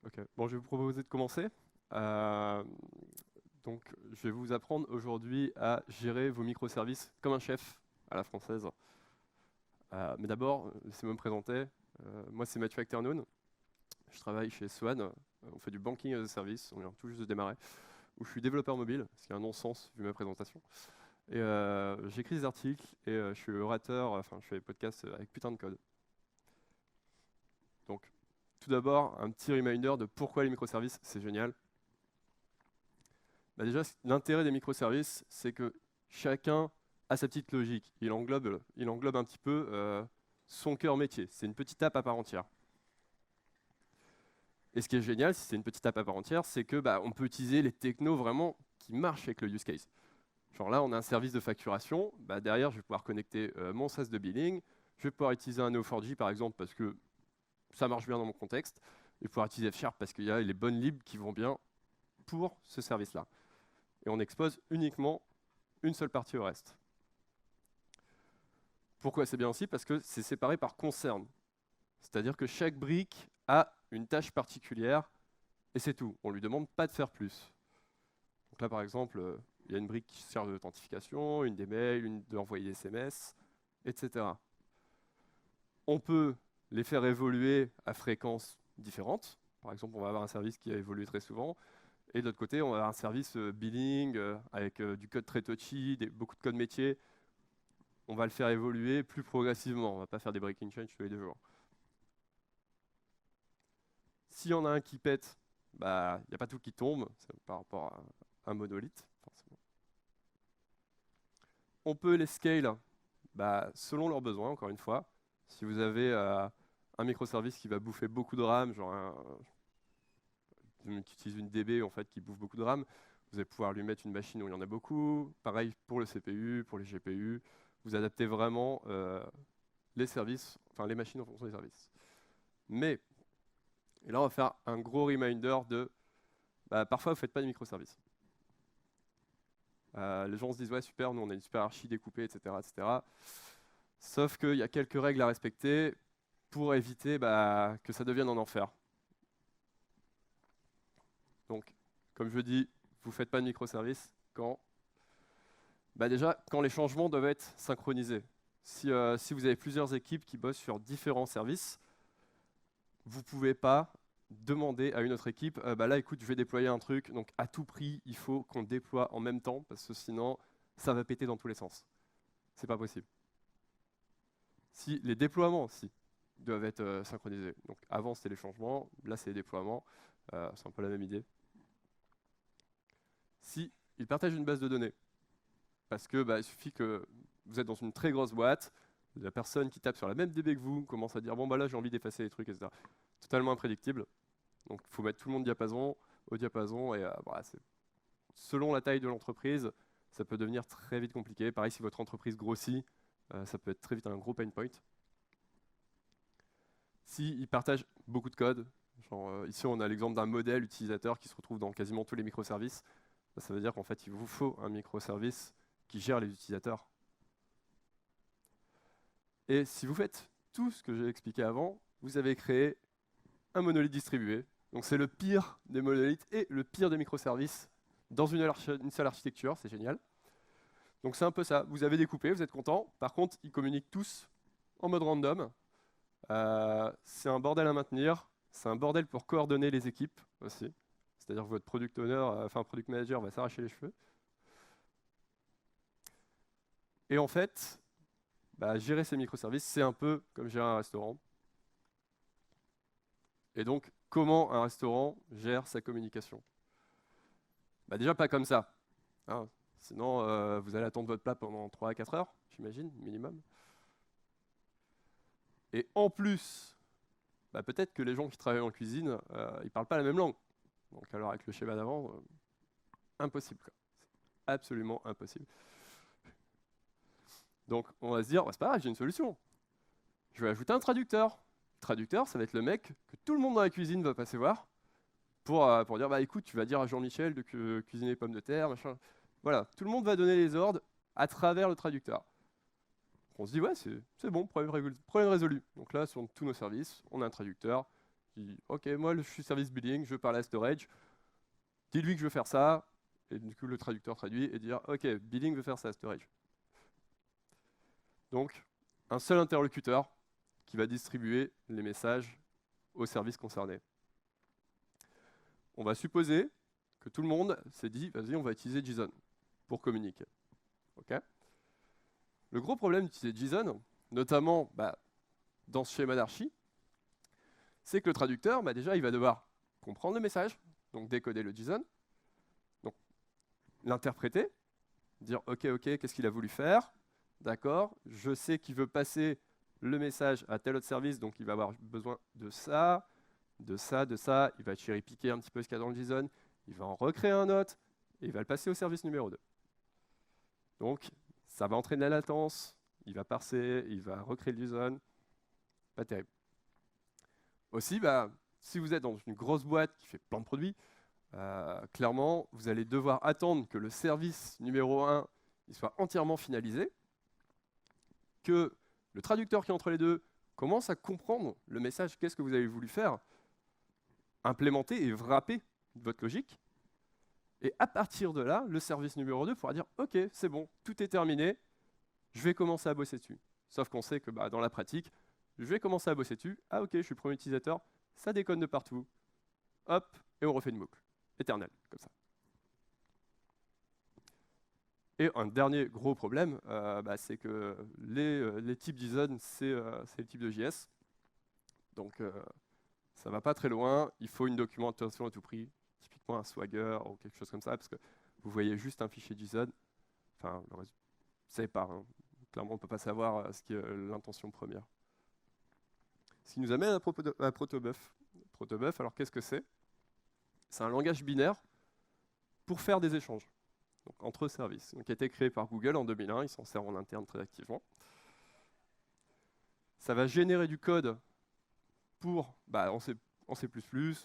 Ok. Bon, je vais vous proposer de commencer. Euh, donc, je vais vous apprendre aujourd'hui à gérer vos microservices comme un chef à la française. Mais d'abord, laissez-moi me présenter. Moi, c'est Mathieu Acternoun. Je travaille chez Swan. On fait du banking as a service. On vient tout juste de démarrer. Où je suis développeur mobile, ce qui est un non-sens vu ma présentation. Et j'écris des articles et je suis orateur. Enfin, je fais des podcasts avec putain de code. Donc, tout d'abord, un petit reminder de pourquoi les microservices, c'est génial. Bah déjà, l'intérêt des microservices, c'est que chacun a sa petite logique. Il englobe un petit peu son cœur métier. C'est une petite app à part entière. Et ce qui est génial, si c'est une petite app à part entière, c'est que on peut utiliser les technos vraiment qui marchent avec le use case. Genre là, on a un service de facturation. Derrière, je vais pouvoir connecter mon SaaS de billing. Je vais pouvoir utiliser un Neo4j par exemple parce que ça marche bien dans mon contexte. Et pouvoir utiliser F# parce qu'il y a les bonnes libs qui vont bien pour ce service-là. Et on expose uniquement une seule partie au reste. Pourquoi c'est bien aussi? Parce que c'est séparé par concern. C'est-à-dire que chaque brique a une tâche particulière et c'est tout. On ne lui demande pas de faire plus. Donc là, par exemple, il y a une brique qui sert de l'authentification, une des mails, une d'envoyer des SMS, etc. On peut les faire évoluer à fréquences différentes. Par exemple, on va avoir un service qui a évolué très souvent. Et de l'autre côté, on va avoir un service billing avec du code très touchy, beaucoup de code métier. On va le faire évoluer plus progressivement. On ne va pas faire des breaking change tous les 2 jours. S'il y en a un qui pète, il n'y a pas tout qui tombe par rapport à un monolithe, forcément. On peut les scale selon leurs besoins, encore une fois. Si vous avez un microservice qui va bouffer beaucoup de RAM, qui utilise une DB en fait, qui bouffe beaucoup de RAM, vous allez pouvoir lui mettre une machine où il y en a beaucoup. Pareil pour le CPU, pour les GPU. Vous adaptez vraiment les services, enfin les machines en fonction des services. Mais, et là on va faire un gros reminder de, parfois vous ne faites pas de microservices. Les gens se disent ouais super, nous on a une super archi découpée, etc. etc. Sauf qu'il y a quelques règles à respecter pour éviter que ça devienne un enfer. Donc, comme je dis, vous ne faites pas de microservices quand déjà, quand les changements doivent être synchronisés. Si vous avez plusieurs équipes qui bossent sur différents services, vous ne pouvez pas demander à une autre équipe, là écoute, je vais déployer un truc, donc à tout prix, il faut qu'on déploie en même temps, parce que sinon, ça va péter dans tous les sens. C'est pas possible. Si les déploiements aussi doivent être synchronisés. Donc avant c'était les changements, là c'est les déploiements, c'est un peu la même idée. Si ils partagent une base de données, parce que il suffit que vous êtes dans une très grosse boîte, la personne qui tape sur la même DB que vous commence à dire bon là j'ai envie d'effacer les trucs, etc. Totalement imprédictible. Donc il faut mettre tout le monde au diapason et selon la taille de l'entreprise, ça peut devenir très vite compliqué. Pareil si votre entreprise grossit, ça peut être très vite un gros pain point. S'ils partagent beaucoup de code, genre, ici on a l'exemple d'un modèle utilisateur qui se retrouve dans quasiment tous les microservices, ça veut dire qu'en fait il vous faut un microservice qui gère les utilisateurs. Et si vous faites tout ce que j'ai expliqué avant, vous avez créé un monolithe distribué. Donc c'est le pire des monolithes et le pire des microservices dans une seule architecture, c'est génial. Donc c'est un peu ça, vous avez découpé, vous êtes content. Par contre, ils communiquent tous en mode random. C'est un bordel à maintenir, c'est un bordel pour coordonner les équipes aussi. C'est-à-dire que votre product owner, product manager va s'arracher les cheveux. Et en fait, gérer ces microservices, c'est un peu comme gérer un restaurant. Et donc, comment un restaurant gère sa communication? Déjà pas comme ça, hein. Sinon, vous allez attendre votre plat pendant 3 à 4 heures, j'imagine, minimum. Et en plus, peut-être que les gens qui travaillent en cuisine, ils parlent pas la même langue. Donc alors avec le schéma d'avant, impossible, quoi. C'est absolument impossible. Donc on va se dire, c'est pas grave, j'ai une solution. Je vais ajouter un traducteur. Le traducteur, ça va être le mec que tout le monde dans la cuisine va passer voir pour dire, écoute, tu vas dire à Jean-Michel de cuisiner pommes de terre, machin. Voilà, tout le monde va donner les ordres à travers le traducteur. On se dit, ouais, c'est bon, problème résolu. Donc là, sur tous nos services, on a un traducteur Il dit, OK, moi, je suis service billing, je parle à storage. Dis-lui que je veux faire ça. Et du coup, le traducteur traduit et dire, OK, billing veut faire ça, storage. Donc, un seul interlocuteur qui va distribuer les messages au service concerné. On va supposer que tout le monde s'est dit, vas-y, on va utiliser JSON pour communiquer. OK. Le gros problème d'utiliser JSON, notamment dans ce schéma d'archi, c'est que le traducteur, déjà, il va devoir comprendre le message, donc décoder le JSON, donc l'interpréter, dire OK, qu'est-ce qu'il a voulu faire? D'accord, je sais qu'il veut passer le message à tel autre service, donc il va avoir besoin de ça, de ça, de ça. Il va cherry-picker un petit peu ce qu'il y a dans le JSON, il va en recréer un autre, et il va le passer au service numéro 2. Donc, ça va entraîner la latence, il va parser, il va recréer le JSON. Pas terrible. Aussi, si vous êtes dans une grosse boîte qui fait plein de produits, clairement, vous allez devoir attendre que le service numéro 1 il soit entièrement finalisé, que le traducteur qui est entre les deux commence à comprendre le message, qu'est-ce que vous avez voulu faire, implémenter et wrapper votre logique. Et à partir de là, le service numéro 2 pourra dire « Ok, c'est bon, tout est terminé, je vais commencer à bosser dessus. » Sauf qu'on sait que dans la pratique, je vais commencer à bosser dessus. Ah ok, je suis le premier utilisateur, ça déconne de partout. Hop, et on refait une boucle. Éternelle, comme ça. Et un dernier gros problème, c'est que les types JSON, c'est le type de JS. Donc ça va pas très loin, il faut une documentation à tout prix, typiquement un Swagger ou quelque chose comme ça, parce que vous voyez juste un fichier JSON. Enfin, le reste, vous savez pas, hein. Clairement, on ne peut pas savoir ce qui est l'intention première. Ce qui nous amène à Protobuf. Protobuf, alors qu'est-ce que c'est? C'est un langage binaire pour faire des échanges donc, entre services. Donc, qui a été créé par Google en 2001, il s'en sert en interne très activement. Ça va générer du code pour, en C++,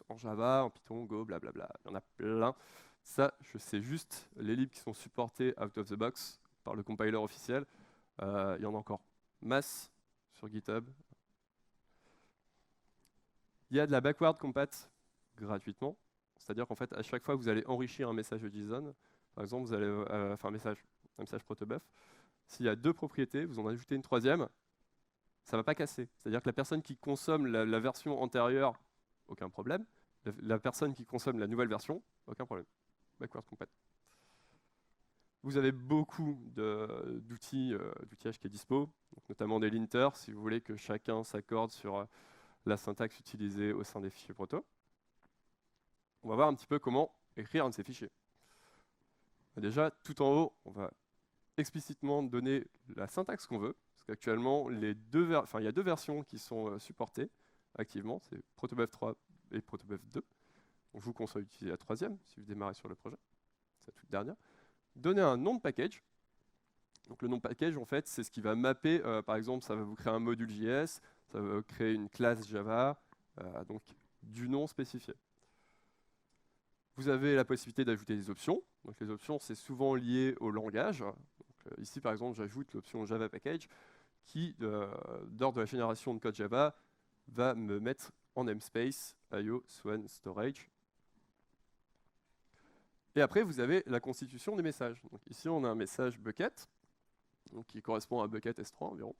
en Java, en Python, Go, blablabla. Il y en a plein. Ça, je sais juste les libres qui sont supportés out of the box par le compiler officiel. Il y en a encore masse sur GitHub. Il y a de la backward compat gratuitement. C'est-à-dire qu'en fait, à chaque fois que vous allez enrichir un message de JSON, par exemple, vous allez faire un message protobuf, s'il y a deux propriétés, vous en ajoutez une troisième, ça ne va pas casser. C'est-à-dire que la personne qui consomme la version antérieure, aucun problème. La personne qui consomme la nouvelle version, aucun problème. Backward compat. Vous avez beaucoup d'outillages qui est dispo, donc notamment des linters, si vous voulez que chacun s'accorde sur la syntaxe utilisée au sein des fichiers proto. On va voir un petit peu comment écrire un de ces fichiers. Déjà, tout en haut, on va explicitement donner la syntaxe qu'on veut, parce qu'actuellement, il y a deux versions qui sont supportées activement, c'est Protobuf 3 et Protobuf 2. Donc, je vous conseille d'utiliser la troisième, si vous démarrez sur le projet, c'est la toute dernière. Donner un nom de package. Donc, le nom de package, en fait, c'est ce qui va mapper, par exemple, ça va vous créer un module JS, ça va créer une classe Java, donc du nom spécifié. Vous avez la possibilité d'ajouter des options. Donc, les options, c'est souvent lié au langage. Donc, ici, par exemple, j'ajoute l'option Java Package qui, lors de la génération de code Java, va me mettre en namespace IO Swan Storage. Et après, vous avez la constitution des messages. Donc, ici, on a un message bucket, donc, qui correspond à bucket S3 environ.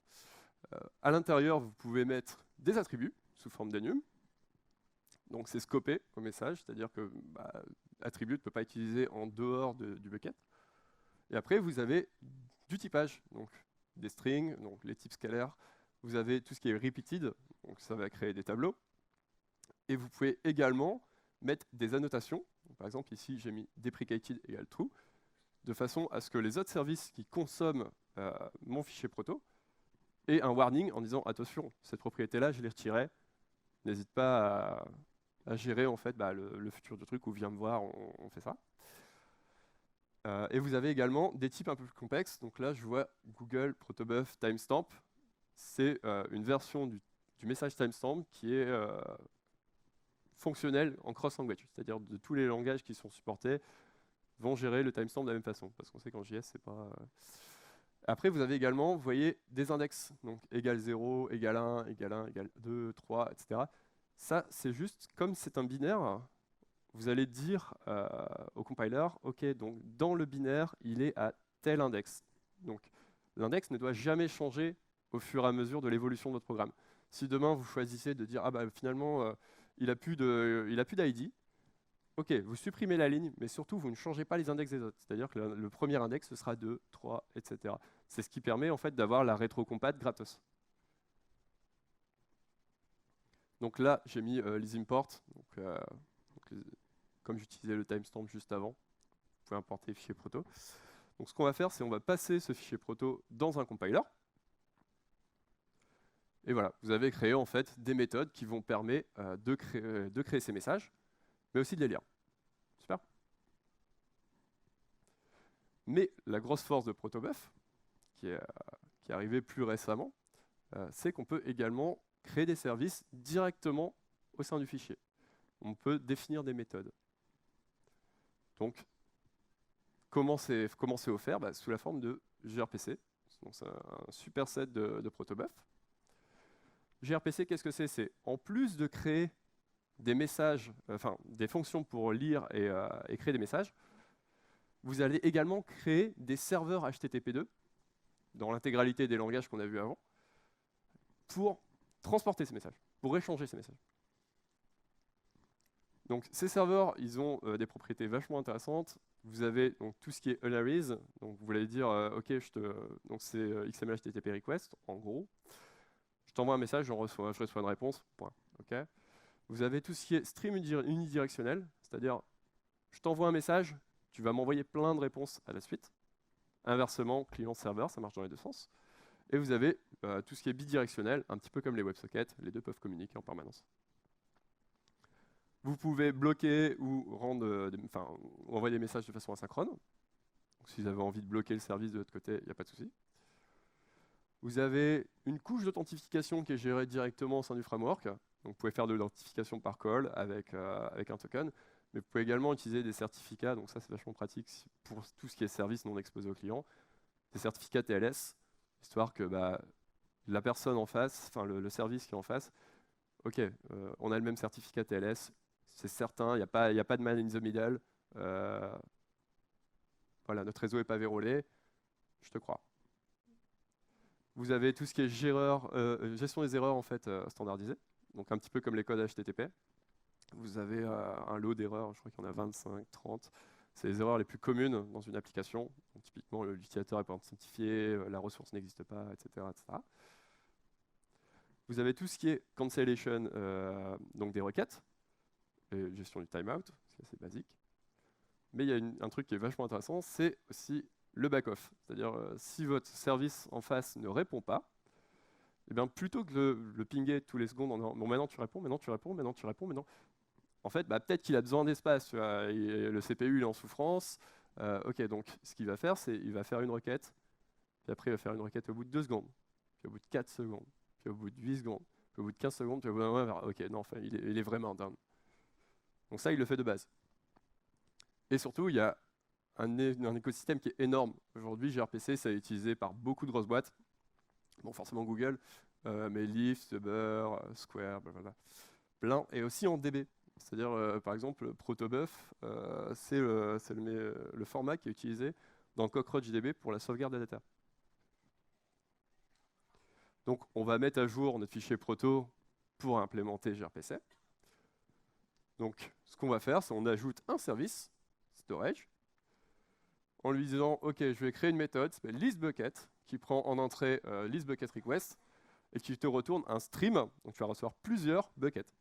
À l'intérieur, vous pouvez mettre des attributs sous forme d'enum. Donc c'est scopé au message, c'est-à-dire que attribut ne peut pas être utilisé en dehors du bucket. Et après, vous avez du typage, donc des strings, donc les types scalaires. Vous avez tout ce qui est repeated, donc ça va créer des tableaux. Et vous pouvez également mettre des annotations. Donc, par exemple, ici, j'ai mis deprecated égale true, de façon à ce que les autres services qui consomment mon fichier proto aient un warning en disant attention, cette propriété-là, je l'ai retirée. N'hésite pas à gérer en fait le futur du truc ou viens me voir, on fait ça. Et vous avez également des types un peu plus complexes. Donc là, je vois Google Protobuf Timestamp. C'est une version du message timestamp qui est fonctionnelle en cross-language. C'est-à-dire de tous les langages qui sont supportés vont gérer le timestamp de la même façon. Parce qu'on sait qu'en JS, c'est pas... Après, vous avez également, vous voyez, des index. Donc égal 0, égal 1, égal 1, égal 2, 3, etc. Ça, c'est juste, comme c'est un binaire, vous allez dire au compiler, OK, donc dans le binaire, il est à tel index. Donc l'index ne doit jamais changer au fur et à mesure de l'évolution de votre programme. Si demain vous choisissez de dire, ah bah finalement, il n'a plus d'ID, OK, vous supprimez la ligne, mais surtout, vous ne changez pas les index des autres. C'est-à-dire que le premier index, ce sera 2, 3, etc. C'est ce qui permet en fait d'avoir la rétro-compat gratos. Donc là, j'ai mis les imports. Comme j'utilisais le timestamp juste avant, vous pouvez importer les fichiers proto. Donc ce qu'on va faire, c'est on va passer ce fichier proto dans un compiler. Et voilà, vous avez créé en fait des méthodes qui vont permettre de créer ces messages, mais aussi de les lire. Super. Mais la grosse force de Protobuf, qui est arrivée plus récemment, c'est qu'on peut également créer des services directement au sein du fichier. On peut définir des méthodes. Donc, comment c'est offert? Sous la forme de gRPC. Donc, c'est un superset de Protobuf. gRPC, qu'est-ce que c'est? C'est en plus de créer des messages, enfin des fonctions pour lire et créer des messages, vous allez également créer des serveurs HTTP2 dans l'intégralité des langages qu'on a vus avant pour transporter ces messages, pour échanger ces messages. Donc ces serveurs, ils ont des propriétés vachement intéressantes. Vous avez donc tout ce qui est unaries, donc vous voulez dire OK, donc c'est XML HTTP request en gros. Je t'envoie un message, je reçois une réponse. Point. OK. Vous avez tout ce qui est stream unidirectionnel, c'est-à-dire je t'envoie un message, tu vas m'envoyer plein de réponses à la suite. Inversement, client-serveur, ça marche dans les deux sens. Et vous avez tout ce qui est bidirectionnel, un petit peu comme les WebSockets, les deux peuvent communiquer en permanence. Vous pouvez bloquer ou envoyer des messages de façon asynchrone. Donc, si vous avez envie de bloquer le service de l'autre côté, il n'y a pas de souci. Vous avez une couche d'authentification qui est gérée directement au sein du framework. Donc, vous pouvez faire de l'authentification par call avec un token. Mais vous pouvez également utiliser des certificats. Donc ça, c'est vachement pratique pour tout ce qui est service non exposé au client. Des certificats TLS, histoire que la personne en face, enfin le service qui est en face, OK, on a le même certificat TLS, c'est certain, il n'y a pas de man in the middle. Voilà, notre réseau n'est pas verrouillé, je te crois. Vous avez tout ce qui est gestion des erreurs en fait standardisée, donc un petit peu comme les codes HTTP. Vous avez un lot d'erreurs, je crois qu'il y en a 25, 30. C'est les erreurs les plus communes dans une application. Donc, typiquement, l'utilisateur n'est pas authentifié, la ressource n'existe pas, etc., etc. Vous avez tout ce qui est cancellation, donc des requêtes, et gestion du timeout, c'est assez basique. Mais il y a un truc qui est vachement intéressant, c'est aussi le back-off. C'est-à-dire, si votre service en face ne répond pas, eh bien, plutôt que de le pinguer tous les secondes en disant bon, maintenant tu réponds, maintenant tu réponds, maintenant tu réponds, maintenant. En fait, peut-être qu'il a besoin d'espace. Le CPU il est en souffrance. OK, donc ce qu'il va faire, c'est qu'il va faire une requête, puis après il va faire une requête au bout de 2 secondes, puis au bout de 4 secondes, puis au bout de 8 secondes, puis au bout de 15 secondes, puis au bout d'un moment, OK, non, enfin, il est vraiment down. Donc ça, il le fait de base. Et surtout, il y a un écosystème qui est énorme. Aujourd'hui, gRPC, ça est utilisé par beaucoup de grosses boîtes. Bon, forcément Google, mais Lyft, Uber, Square, voilà. Plein. Et aussi en DB. C'est-à-dire, par exemple, Protobuf, c'est le format qui est utilisé dans CockroachDB pour la sauvegarde de data. Donc, on va mettre à jour notre fichier proto pour implémenter gRPC. Donc, ce qu'on va faire, c'est qu'on ajoute un service, storage, en lui disant, OK, je vais créer une méthode qui s'appelle listBucket, qui prend en entrée listBucketRequest, et qui te retourne un stream, donc tu vas recevoir plusieurs buckets.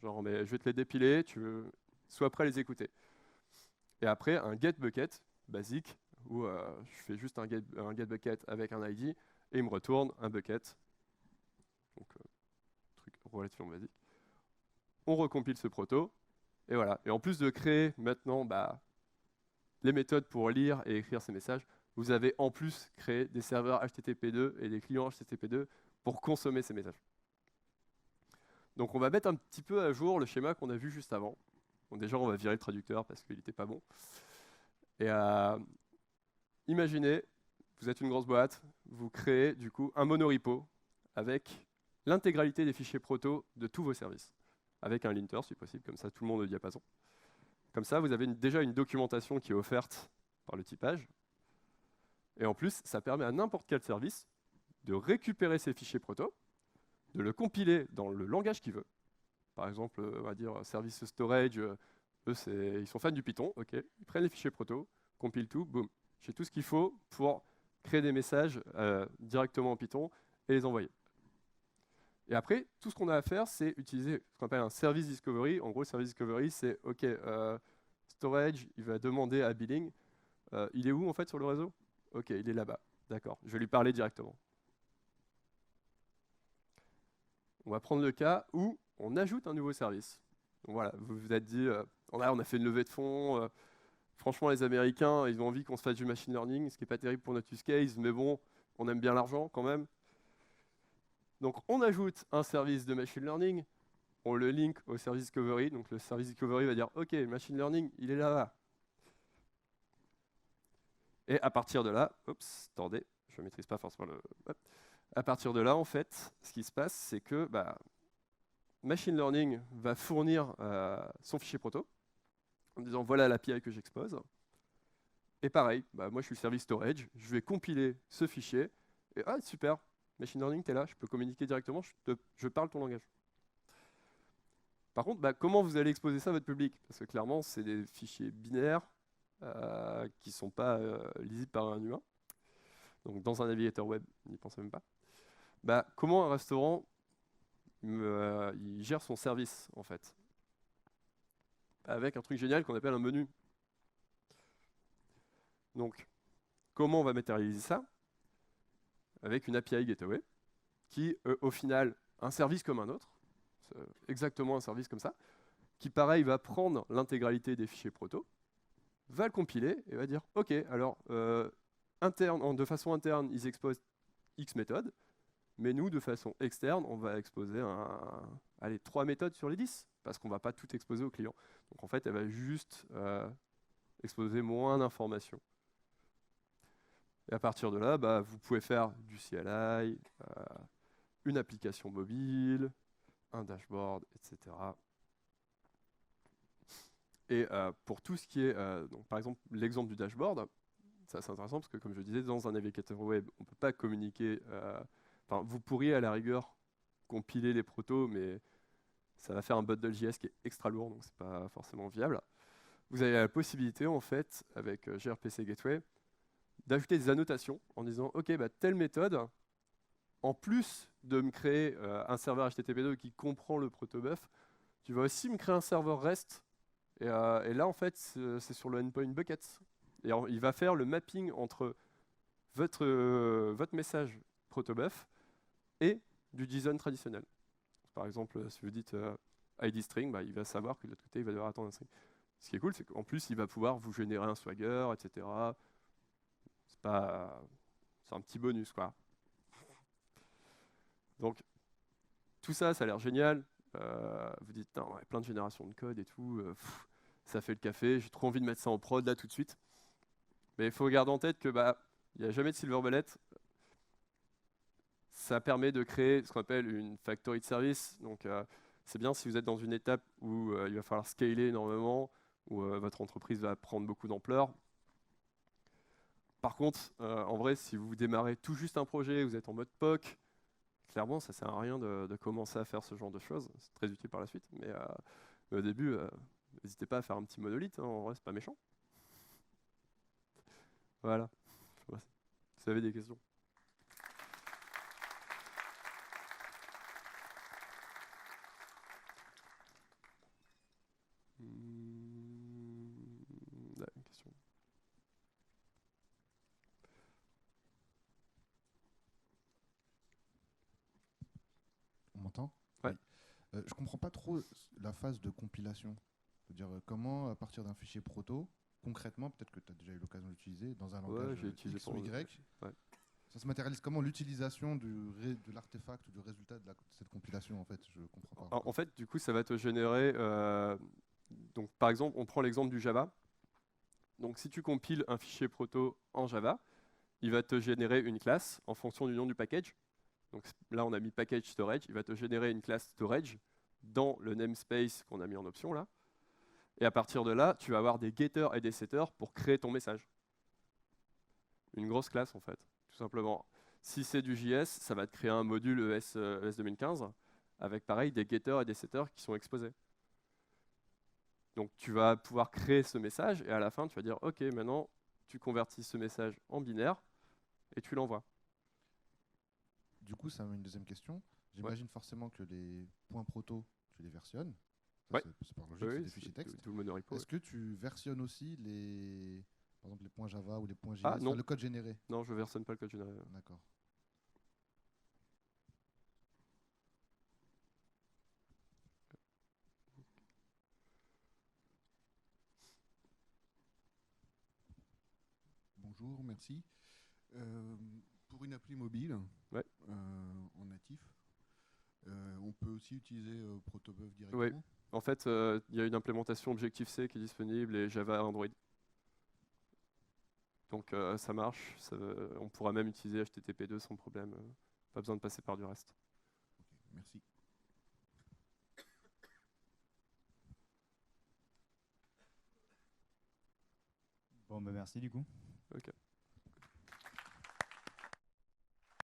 Genre, mais je vais te les dépiler, sois prêt à les écouter. Et après, un getBucket basique, où je fais juste un getBucket avec un ID, et il me retourne un bucket. Donc, truc relativement basique. On recompile ce proto, et voilà. Et en plus de créer maintenant les méthodes pour lire et écrire ces messages, vous avez en plus créé des serveurs HTTP2 et des clients HTTP2 pour consommer ces messages. Donc on va mettre un petit peu à jour le schéma qu'on a vu juste avant. Donc déjà, on va virer le traducteur parce qu'il n'était pas bon. Et imaginez, vous êtes une grosse boîte, vous créez du coup un monorepo avec l'intégralité des fichiers proto de tous vos services. avec un linter si possible, comme ça tout le monde au diapason. Comme ça, vous avez déjà une documentation qui est offerte par le typage. Et en plus, ça permet à n'importe quel service de récupérer ces fichiers proto, de le compiler dans le langage qu'il veut. Par exemple, on va dire service storage, eux, ils sont fans du Python, ok, ils prennent les fichiers proto, compilent tout, boum. J'ai tout ce qu'il faut pour créer des messages directement en Python et les envoyer. Et après, tout ce qu'on a à faire, c'est utiliser ce qu'on appelle un service discovery. En gros, le service discovery, c'est OK, storage, il va demander à billing, il est où en fait sur le réseau? OK, il est là-bas. D'accord, je vais lui parler directement. On va prendre le cas où on ajoute un nouveau service. Donc voilà, vous vous êtes dit, on a fait une levée de fonds. Franchement, les Américains, ils ont envie qu'on se fasse du machine learning, ce qui n'est pas terrible pour notre use case, mais bon, on aime bien l'argent quand même. Donc on ajoute un service de machine learning, on le link au service discovery, donc le service discovery va dire OK, machine learning, il est là-bas. Et à partir de là, attendez, je ne maîtrise pas forcément le... Hop. À partir de là, en fait, ce qui se passe, c'est que machine learning va fournir son fichier proto, en disant voilà l'API que j'expose. Et pareil, moi je suis le service storage, je vais compiler ce fichier, et ah super, machine learning, tu es là, je peux communiquer directement, je parle ton langage. Par contre, comment vous allez exposer ça à votre public? Parce que clairement, c'est des fichiers binaires qui ne sont pas lisibles par un humain. Donc dans un navigateur web, n'y pensez même pas. Comment un restaurant il gère son service, en fait? Avec un truc génial qu'on appelle un menu. Donc, comment on va matérialiser ça? Avec une API Gateway, qui, au final, un service comme un autre, exactement un service comme ça, qui, pareil, va prendre l'intégralité des fichiers proto, va le compiler et va dire, OK, alors, de façon interne, ils exposent X méthodes, mais nous, de façon externe, on va exposer 3 méthodes sur les 10, parce qu'on ne va pas tout exposer au client. Donc en fait, elle va juste exposer moins d'informations. Et à partir de là, vous pouvez faire du CLI, une application mobile, un dashboard, etc. Et pour tout ce qui est, donc, par exemple, l'exemple du dashboard, ça c'est intéressant parce que, comme je disais, dans un navigateur web, on ne peut pas communiquer. Vous pourriez à la rigueur compiler les protos, mais ça va faire un bundle.js qui est extra lourd, donc c'est pas forcément viable. Vous avez la possibilité, en fait, avec gRPC Gateway, d'ajouter des annotations en disant, OK, telle méthode, en plus de me créer un serveur HTTP2 qui comprend le protobuf, tu vas aussi me créer un serveur REST. Et là, en fait, c'est sur le endpoint bucket. Et il va faire le mapping entre votre message protobuf et du JSON traditionnel. Par exemple, si vous dites ID string, il va savoir que de l'autre côté, il va devoir attendre un string. Ce qui est cool, c'est qu'en plus, il va pouvoir vous générer un Swagger, etc. C'est un petit bonus, quoi. Donc, tout ça, ça a l'air génial. Vous dites, ouais, plein de générations de code et tout, ça fait le café, j'ai trop envie de mettre ça en prod là tout de suite. Mais il faut garder en tête que il n'y a jamais de silver bullet. Ça permet de créer ce qu'on appelle une factory de service. Donc, c'est bien si vous êtes dans une étape où il va falloir scaler énormément, où votre entreprise va prendre beaucoup d'ampleur. Par contre, en vrai, si vous démarrez tout juste un projet, vous êtes en mode POC, clairement, ça ne sert à rien de commencer à faire ce genre de choses. C'est très utile par la suite. Mais au début, n'hésitez pas à faire un petit monolithe. En vrai, c'est pas méchant. Voilà. Vous avez des questions? Là, une question. On m'entend? Ouais. Oui. Je comprends pas trop la phase de compilation. C'est-à-dire comment, à partir d'un fichier proto, concrètement, peut-être que tu as déjà eu l'occasion d'utiliser dans un langage X ou Y, ça se matérialise comment l'utilisation de l'artefact ou du résultat de cette compilation, en fait? Je comprends pas. En fait, du coup, ça va te générer... donc, par exemple, on prend l'exemple du Java. Donc, si tu compiles un fichier proto en Java, il va te générer une classe en fonction du nom du package. Donc là, on a mis package storage. Il va te générer une classe storage dans le namespace qu'on a mis en option là. Et à partir de là, tu vas avoir des getters et des setters pour créer ton message. Une grosse classe en fait, tout simplement. Si c'est du JS, ça va te créer un module ES 2015 avec pareil des getters et des setters qui sont exposés. Donc tu vas pouvoir créer ce message et à la fin tu vas dire ok, maintenant tu convertis ce message en binaire et tu l'envoies. Du coup, ça m'amène une deuxième question. J'imagine forcément que les points proto, tu les versionnes. Ouais. C'est par logique, c'est des fichiers texte. Tout le monorepo. Est-ce que tu versionnes aussi par exemple les points Java ou les points JS, non. le code généré? Non, je ne versionne pas le code généré. D'accord. Bonjour, merci. Pour une appli mobile, ouais. en natif, on peut aussi utiliser Protobuf directement. Oui. En fait, il y a une implémentation Objective-C qui est disponible et Java Android. Donc ça marche. On pourra même utiliser HTTP2 sans problème. Pas besoin de passer par du reste. Okay, merci. Bon, bah merci du coup. Ok.